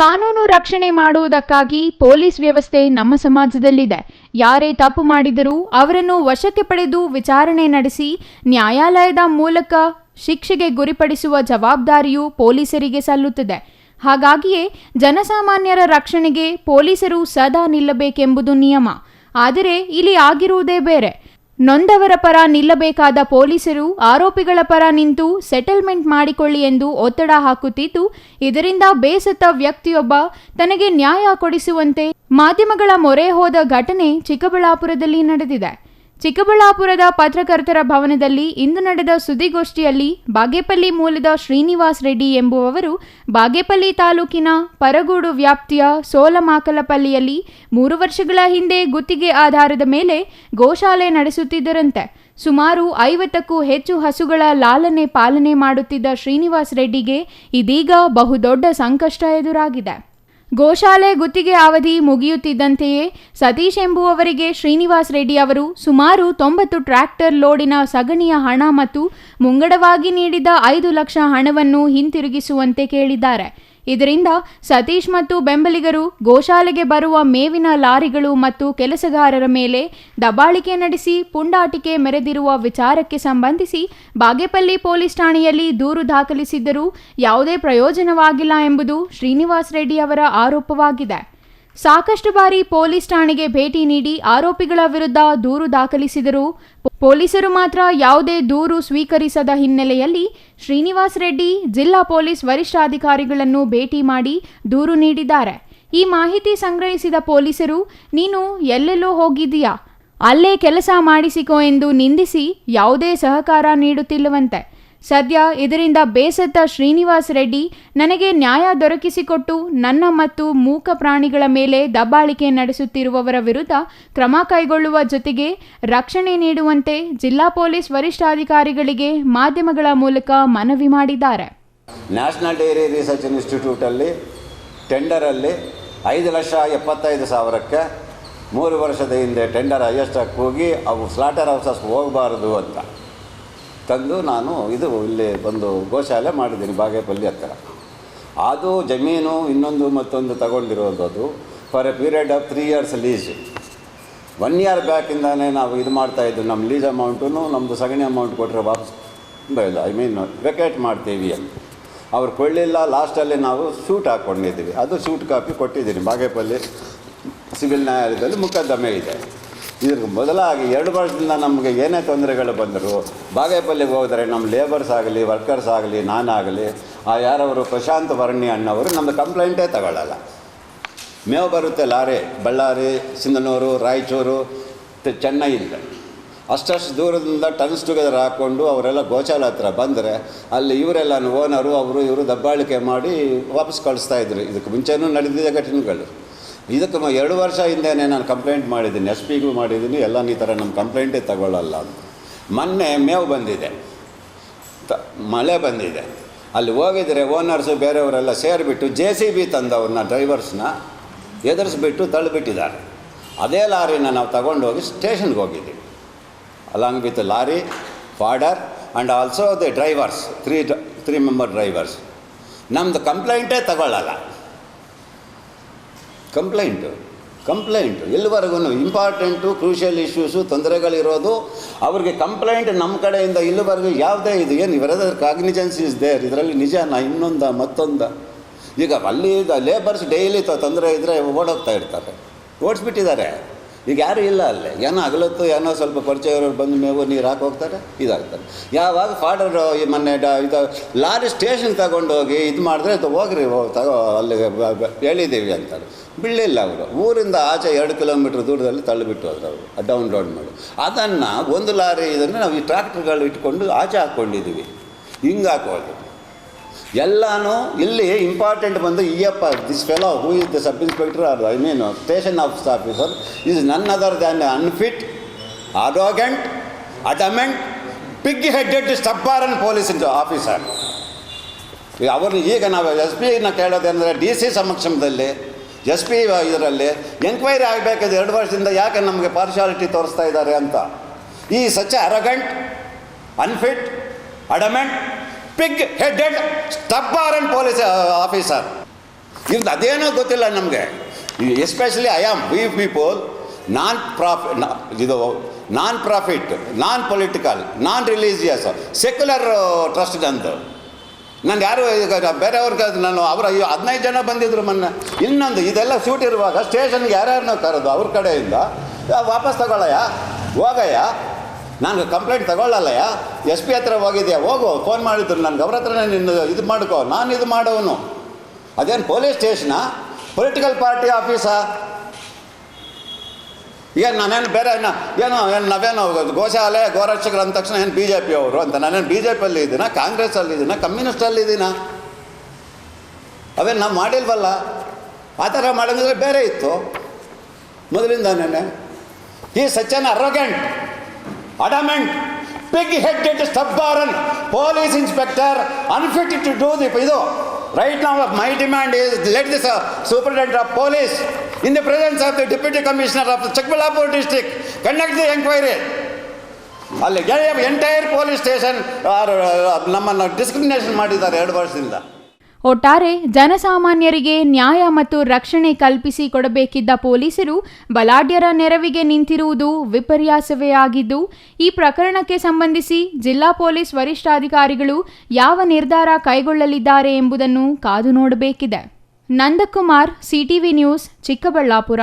ಕಾನೂನು ರಕ್ಷಣೆ ಮಾಡುವುದಕ್ಕಾಗಿ ಪೊಲೀಸ್ ವ್ಯವಸ್ಥೆ ನಮ್ಮ ಸಮಾಜದಲ್ಲಿದೆ. ಯಾರೇ ತಪ್ಪು ಮಾಡಿದರೂ ಅವರನ್ನು ವಶಕ್ಕೆ ಪಡೆದು ವಿಚಾರಣೆ ನಡೆಸಿ ನ್ಯಾಯಾಲಯದ ಮೂಲಕ ಶಿಕ್ಷೆಗೆ ಗುರಿಪಡಿಸುವ ಜವಾಬ್ದಾರಿಯು ಪೊಲೀಸರಿಗೆ ಸಲ್ಲುತ್ತದೆ. ಹಾಗಾಗಿಯೇ ಜನಸಾಮಾನ್ಯರ ರಕ್ಷಣೆಗೆ ಪೊಲೀಸರು ಸದಾ ನಿಲ್ಲಬೇಕೆಂಬುದು ನಿಯಮ. ಆದರೆ ಇಲ್ಲಿ ಆಗಿರುವುದೇ ಬೇರೆ. ನೊಂದವರ ಪರ ನಿಲ್ಲಬೇಕಾದ ಪೊಲೀಸರು ಆರೋಪಿಗಳ ಪರ ನಿಂತು ಸೆಟಲ್ಮೆಂಟ್ ಮಾಡಿಕೊಳ್ಳಿ ಎಂದು ಒತ್ತಡ ಹಾಕುತ್ತಿದ್ದು, ಇದರಿಂದ ಬೇಸತ್ತ ವ್ಯಕ್ತಿಯೊಬ್ಬ ತನಗೆ ನ್ಯಾಯ ಕೊಡಿಸುವಂತೆ ಮಾಧ್ಯಮಗಳ ಮೊರೆ ಹೋದ ಘಟನೆ ಚಿಕ್ಕಬಳ್ಳಾಪುರದಲ್ಲಿ ನಡೆದಿದೆ. ಚಿಕ್ಕಬಳ್ಳಾಪುರದ ಪತ್ರಕರ್ತರ ಭವನದಲ್ಲಿ ಇಂದು ನಡೆದ ಸುದ್ದಿಗೋಷ್ಠಿಯಲ್ಲಿ ಬಾಗೇಪಲ್ಲಿ ಮೂಲದ ಶ್ರೀನಿವಾಸ್ ರೆಡ್ಡಿ ಎಂಬುವವರು ಬಾಗೇಪಲ್ಲಿ ತಾಲೂಕಿನ ಪರಗೂಡು ವ್ಯಾಪ್ತಿಯ ಸೋಲಮಾಕಲಪಲ್ಲಿಯಲ್ಲಿ 3 ವರ್ಷಗಳ ಹಿಂದೆ ಗುತ್ತಿಗೆ ಆಧಾರದ ಮೇಲೆ ಗೋಶಾಲೆ ನಡೆಸುತ್ತಿದ್ದರಂತೆ. ಸುಮಾರು 50ಕ್ಕೂ ಹೆಚ್ಚು ಹಸುಗಳ ಲಾಲನೆ ಪಾಲನೆ ಮಾಡುತ್ತಿದ್ದ ಶ್ರೀನಿವಾಸ್ ರೆಡ್ಡಿಗೆ ಇದೀಗ ಬಹುದೊಡ್ಡ ಸಂಕಷ್ಟ ಎದುರಾಗಿದೆ. ಗೋಶಾಲೆ ಗುತ್ತಿಗೆ ಅವಧಿ ಮುಗಿಯುತ್ತಿದ್ದಂತೆಯೇ ಸತೀಶ್ ಎಂಬುವವರಿಗೆ ಶ್ರೀನಿವಾಸ್ ರೆಡ್ಡಿ ಅವರು ಸುಮಾರು 90 ಟ್ರ್ಯಾಕ್ಟರ್ ಲೋಡಿನ ಸಗಣಿಯ ಹಣ ಮತ್ತು ಮುಂಗಡವಾಗಿ ನೀಡಿದ 5 ಲಕ್ಷ ಹಣವನ್ನು ಹಿಂತಿರುಗಿಸುವಂತೆ ಕೇಳಿದ್ದಾರೆ. ಇದರಿಂದ ಸತೀಶ್ ಮತ್ತು ಬೆಂಬಲಿಗರು ಗೋಶಾಲೆಗೆ ಬರುವ ಮೇವಿನ ಲಾರಿಗಳು ಮತ್ತು ಕೆಲಸಗಾರರ ಮೇಲೆ ದಬ್ಬಾಳಿಕೆ ನಡೆಸಿ ಪುಂಡಾಟಿಕೆ ಮೆರೆದಿರುವ ವಿಚಾರಕ್ಕೆ ಸಂಬಂಧಿಸಿ ಬಾಗೇಪಲ್ಲಿ ಪೊಲೀಸ್ ಠಾಣೆಯಲ್ಲಿ ದೂರು ದಾಖಲಿಸಿದ್ದರೂ ಯಾವುದೇ ಪ್ರಯೋಜನವಾಗಿಲ್ಲ ಎಂಬುದು ಶ್ರೀನಿವಾಸ್ ರೆಡ್ಡಿ ಅವರ ಆರೋಪವಾಗಿದೆ. ಸಾಕಷ್ಟು ಬಾರಿ ಪೊಲೀಸ್ ಠಾಣೆಗೆ ಭೇಟಿ ನೀಡಿ ಆರೋಪಿಗಳ ವಿರುದ್ಧ ದೂರು ದಾಖಲಿಸಿದರೂ ಪೊಲೀಸರು ಮಾತ್ರ ಯಾವುದೇ ದೂರು ಸ್ವೀಕರಿಸದ ಹಿನ್ನೆಲೆಯಲ್ಲಿ ಶ್ರೀನಿವಾಸ್ ರೆಡ್ಡಿ ಜಿಲ್ಲಾ ಪೊಲೀಸ್ ವರಿಷ್ಠಾಧಿಕಾರಿಗಳನ್ನು ಭೇಟಿ ಮಾಡಿ ದೂರು ನೀಡಿದ್ದಾರೆ. ಈ ಮಾಹಿತಿ ಸಂಗ್ರಹಿಸಿದ ಪೊಲೀಸರು, ನೀನು ಎಲ್ಲೆಲ್ಲೋ ಹೋಗಿದ್ದೀಯಾ, ಅಲ್ಲೇ ಕೆಲಸ ಮಾಡಿಸಿಕೋ ಎಂದು ನಿಂದಿಸಿ ಯಾವುದೇ ಸಹಕಾರ ನೀಡುತ್ತಿಲ್ಲವಂತೆ. ಸದ್ಯ ಇದರಿಂದ ಬೇಸತ್ತ ಶ್ರೀನಿವಾಸ್ ರೆಡ್ಡಿ, ನನಗೆ ನ್ಯಾಯ ದೊರಕಿಸಿಕೊಟ್ಟು ನನ್ನ ಮತ್ತು ಮೂಕ ಪ್ರಾಣಿಗಳ ಮೇಲೆ ದಬ್ಬಾಳಿಕೆ ನಡೆಸುತ್ತಿರುವವರ ವಿರುದ್ಧ ಕ್ರಮ ಕೈಗೊಳ್ಳುವ ಜೊತೆಗೆ ರಕ್ಷಣೆ ನೀಡುವಂತೆ ಜಿಲ್ಲಾ ಪೊಲೀಸ್ ವರಿಷ್ಠಾಧಿಕಾರಿಗಳಿಗೆ ಮಾಧ್ಯಮಗಳ ಮೂಲಕ ಮನವಿ ಮಾಡಿದ್ದಾರೆ. ನ್ಯಾಷನಲ್ ಡೈರಿ ರಿಸರ್ಚ್ ಇನ್ಸ್ಟಿಟ್ಯೂಟಲ್ಲಿ ಟೆಂಡರಲ್ಲಿ 5,75,000ಕ್ಕೆ 3 ವರ್ಷದ ಹಿಂದೆ ಟೆಂಡರ್ ಹೈಯೆಸ್ಟಾಗಿ ಹೋಗಿ ಅವು ಸ್ಲಾಟರ್ ಹೌಸಸ್ ಹೋಗಬಾರ್ದು ಅಂತ ತಂದು ನಾನು ಇಲ್ಲಿ ಒಂದು ಗೋಶಾಲೆ ಮಾಡಿದ್ದೀನಿ ಬಾಗೇಪಲ್ಲಿ ಹತ್ತಿರ. ಅದು ಜಮೀನು ಇನ್ನೊಂದು ಮತ್ತೊಂದು ತಗೊಂಡಿರೋದು. ಅದು for A period of 3 years lease. 1 year ಬ್ಯಾಕಿಂದಾನೇ ನಾವು ಇದು ಮಾಡ್ತಾಯಿದ್ದು. ನಮ್ಮ ಲೀಸ್ ಅಮೌಂಟು ನಮ್ಮದು ಸಗಣಿ ಅಮೌಂಟ್ ಕೊಟ್ಟರೆ ವಾಪಸ್ ವೆಕೇಟ್ ಮಾಡ್ತೀವಿ ಅಂತ ಅವ್ರು ಕೊಳ್ಳಿಲ್ಲ. ಲಾಸ್ಟಲ್ಲಿ ನಾವು ಶೂಟ್ ಹಾಕ್ಕೊಂಡಿದ್ದೀವಿ. ಅದು ಶೂಟ್ ಕಾಪಿ ಕೊಟ್ಟಿದ್ದೀನಿ. ಬಾಗೇಪಲ್ಲಿ ಸಿವಿಲ್ ನ್ಯಾಯಾಲಯದಲ್ಲಿ ಮೊಕದ್ದಮೆ ಇದೆ. ಇದ್ರ ಬದಲಾಗಿ 2 ವರ್ಷದಿಂದ ನಮಗೆ ಏನೇ ತೊಂದರೆಗಳು ಬಂದರೂ ಬಾಗೇಪಲ್ಲಿಗೆ ಹೋದರೆ ನಮ್ಮ ಲೇಬರ್ಸ್ ಆಗಲಿ ವರ್ಕರ್ಸ್ ಆಗಲಿ ನಾನಾಗಲಿ ಯಾರವರು ಪ್ರಶಾಂತ್ ವರ್ಣಿ ಅಣ್ಣವರು ನಮ್ಮದು ಕಂಪ್ಲೇಂಟೇ ತಗೊಳ್ಳಲ್ಲ. ಮೇವು ಬರುತ್ತೆ ಲಾರಿ, ಬಳ್ಳಾರಿ, ಸಿಂಧನೂರು, ರಾಯಚೂರು, ಚೆನ್ನೈಯಿಂದ ಅಷ್ಟಷ್ಟು ದೂರದಿಂದ ಟನ್ಸ್ ಟುಗೆದರ್ ಹಾಕ್ಕೊಂಡು ಅವರೆಲ್ಲ ಗೋಶಾಲೆ ಹತ್ರ ಬಂದರೆ ಅಲ್ಲಿ ಇವರೆಲ್ಲ ಓನರು ಇವರು ದಬ್ಬಾಳಿಕೆ ಮಾಡಿ ವಾಪಸ್ ಕಳಿಸ್ತಾಯಿದ್ರು. ಇದಕ್ಕೆ ಮುಂಚೆನೂ ನಡೆದಿದೆ ಘಟನೆಗಳು. ಇದಕ್ಕೆ 2 ವರ್ಷ ಹಿಂದೆಯೇ ನಾನು ಕಂಪ್ಲೇಂಟ್ ಮಾಡಿದ್ದೀನಿ, ಎಸ್ ಪಿಗೂ ಮಾಡಿದ್ದೀನಿ. ಎಲ್ಲ ಈ ಥರ ನಮ್ಮ ಕಂಪ್ಲೇಂಟೇ ತಗೊಳ್ಳಲ್ಲ ಅಂತ. ಮೊನ್ನೆ ಮೇವು ಬಂದಿದೆ, ಮಳೆ ಬಂದಿದೆ. ಅಲ್ಲಿ ಹೋಗಿದ್ರೆ ಓನರ್ಸು ಬೇರೆಯವರೆಲ್ಲ ಸೇರಿಬಿಟ್ಟು JCB ತಂದವ್ರನ್ನ ಡ್ರೈವರ್ಸ್ನ ಎದುರಿಸ್ಬಿಟ್ಟು ತಳ್ಳಿಬಿಟ್ಟಿದ್ದಾರೆ. ಅದೇ ಲಾರಿನ ನಾವು ತಗೊಂಡೋಗಿ ಸ್ಟೇಷನ್ಗೆ ಹೋಗಿದ್ದೀವಿ. Along with lorry, fodder and also the drivers, 3 member drivers. ನಮ್ಮದು ಕಂಪ್ಲೇಂಟೇ ತಗೊಳ್ಳಲ್ಲ. ಕಂಪ್ಲೇಂಟು ಎಲ್ಲಿವರೆಗೂ ಇಂಪಾರ್ಟೆಂಟು ಕ್ರೂಷಿಯಲ್ ಇಶ್ಯೂಸು ತೊಂದರೆಗಳಿರೋದು ಅವ್ರಿಗೆ ಕಂಪ್ಲೇಂಟ್ ನಮ್ಮ ಕಡೆಯಿಂದ ಇಲ್ಲಿವರೆಗೂ ಯಾವುದೇ ಇದು ಏನು ಇವರದ ಕಾಗ್ನಿಜೆನ್ಸ್ ಇಸ್ ದೇರ್. ಇದರಲ್ಲಿ ನಿಜನಾ ಇನ್ನೊಂದ ಮತ್ತೊಂದ. ಈಗ ಅಲ್ಲಿ ಲೇಬರ್ಸ್ ಡೈಲಿ ತೊಂದರೆ ಇದ್ದರೆ ಓಡೋಗ್ತಾ ಇರ್ತಾರೆ, ಓಡಿಸ್ಬಿಟ್ಟಿದ್ದಾರೆ. ಈಗ ಯಾರೂ ಇಲ್ಲ ಅಲ್ಲಿ. ಏನೋ ಹಗಲತ್ತು ಏನೋ ಸ್ವಲ್ಪ ಪರಿಚಯವರು ಬಂದು ಮೇವು ನೀರು ಹಾಕಿ ಹೋಗ್ತಾರೆ, ಇದಾಗ್ತಾರೆ. ಯಾವಾಗ ಫಾಡರ್ ಈ ಮೊನ್ನೆ ಇದು ಲಾರಿ ಸ್ಟೇಷನ್ಗೆ ತಗೊಂಡೋಗಿ ಇದು ಮಾಡಿದ್ರೆ ಹೋಗ್ರಿ ಅಲ್ಲಿಗೆ ಹೇಳಿದ್ದೀವಿ ಅಂತಾರೆ. ಬಿಡಲಿಲ್ಲ ಅವರು. ಊರಿಂದ ಆಚೆ 2 ಕಿಲೋಮೀಟ್ರ್ ದೂರದಲ್ಲಿ ತಳ್ಳಿಬಿಟ್ಟು ಹೋದ್ರು ಅವರು ಡೌನ್ಲೋಡ್ ಮಾಡಿ. ಅದನ್ನು ಒಂದು ಲಾರಿ ಇದನ್ನು ನಾವು ಈ ಟ್ರ್ಯಾಕ್ಟರ್ಗಳು ಇಟ್ಕೊಂಡು ಆಚೆ ಹಾಕ್ಕೊಂಡಿದ್ದೀವಿ. ಹಿಂಗೆ ಹಾಕೋದು ಎಲ್ಲನೂ. ಇಲ್ಲಿ ಇಂಪಾರ್ಟೆಂಟ್ ಬಂದು ಈಯಪ್ಪ this fellow who is the sub inspector or station officer is none other than unfit, arrogant, adamant, pig headed stubborn police officer. ಅವ್ರನ್ನ ಈಗ ನಾವು SP ಕೇಳೋದಂದರೆ DC ಸಮಕ್ಷಮದಲ್ಲಿ SP ಇದರಲ್ಲಿ ಎಂಕ್ವೈರಿ ಆಗಬೇಕಾದ್ರೆ 2 ವರ್ಷದಿಂದ ಯಾಕೆ ನಮಗೆ ಪಾರ್ಶಾಲಿಟಿ ತೋರಿಸ್ತಾ ಇದ್ದಾರೆ ಅಂತ. ಈ such arrogant, unfit, adamant, pig headed stubborn police officer ಇವ್ರದ್ದು ಅದೇನೋ ಗೊತ್ತಿಲ್ಲ ನಮಗೆ. Especially we people non profit, non political, non religious, secular trust ನಂದು. ನಾನು ಯಾರು ಈಗ ಬೇರೆಯವ್ರಿಗೆ ನಾನು ಅವರ 15 ಜನ ಬಂದಿದ್ರು ಮೊನ್ನೆ. ಇನ್ನೊಂದು ಇದೆಲ್ಲ ಶೂಟ್ ಇರುವಾಗ ಸ್ಟೇಷನ್ಗೆ ಯಾರ್ಯಾರನ್ನೋ ಕರೆದು ಅವ್ರ ಕಡೆಯಿಂದ ವಾಪಸ್ ತಗೊಳ್ಳಯ್ಯ, ಹೋಗಯ್ಯ, ನಾನು ಕಂಪ್ಲೇಂಟ್ ತಗೊಳ್ಳಲ್ಲಯ್ಯ, SP ಹತ್ರ ಹೋಗಿದ್ಯಾ, ಹೋಗು, ಫೋನ್ ಮಾಡಿದ್ರು ನನಗೆ, ಅವ್ರ ಹತ್ರನೇ ನಿನ್ನ ಇದು ಮಾಡ್ಕೋ, ನಾನು ಇದು ಮಾಡೋನು. ಅದೇನು ಪೊಲೀಸ್ ಸ್ಟೇಷನಾ, ಪೊಲಿಟಿಕಲ್ ಪಾರ್ಟಿ ಆಫೀಸಾ? ಏನು ನಾನೇನು ಬೇರೆ ನಾವೇನು ಗೋಶಾಲೆ ಗೋರಕ್ಷಕರು ಅಂದ ತಕ್ಷಣ ಏನು BJP ಅವರು ಅಂತ ನಾನೇನು BJPಯಲ್ಲಿ ಇದ್ದೀನ, ಕಾಂಗ್ರೆಸ್ಸಲ್ಲಿ ಇದ್ದೀನ, ಕಮ್ಯುನಿಸ್ಟಲ್ಲಿ ಇದ್ದೀನ? ಅವೇನು ನಾವು ಮಾಡಿಲ್ವಲ್ಲ. ಆ ಥರ ಮಾಡಿದ್ರೆ ಬೇರೆ ಇತ್ತು ಮೊದಲಿಂದಾನೇ. ಈ such an arrogant, adamant, pig-headed, stubborn police inspector, unfit to do the ಇದು. Right now my demand is let the superintendent of police in the presence of the deputy commissioner of the Chikballapur district conduct the inquiry. ಅಲ್ಲಿ entire police station ನಮ್ಮನ್ನು discrimination ಮಾಡಿದ್ದಾರೆ 2 ವರ್ಷದಿಂದ. ಒಟ್ಟಾರೆ ಜನಸಾಮಾನ್ಯರಿಗೆ ನ್ಯಾಯ ಮತ್ತು ರಕ್ಷಣೆ ಕಲ್ಪಿಸಿ ಕೊಡಬೇಕಿದ್ದ ಪೊಲೀಸರು ಬಲಾಢ್ಯರ ನೆರವಿಗೆ ನಿಂತಿರುವುದು ವಿಪರ್ಯಾಸವೇ ಆಗಿದ್ದು, ಈ ಪ್ರಕರಣಕ್ಕೆ ಸಂಬಂಧಿಸಿ ಜಿಲ್ಲಾ ಪೊಲೀಸ್ ವರಿಷ್ಠಾಧಿಕಾರಿಗಳು ಯಾವ ನಿರ್ಧಾರ ಕೈಗೊಳ್ಳಲಿದ್ದಾರೆ ಎಂಬುದನ್ನು ಕಾದು ನೋಡಬೇಕಿದೆ. Nandakumar, CTV news, Chikkaballapur.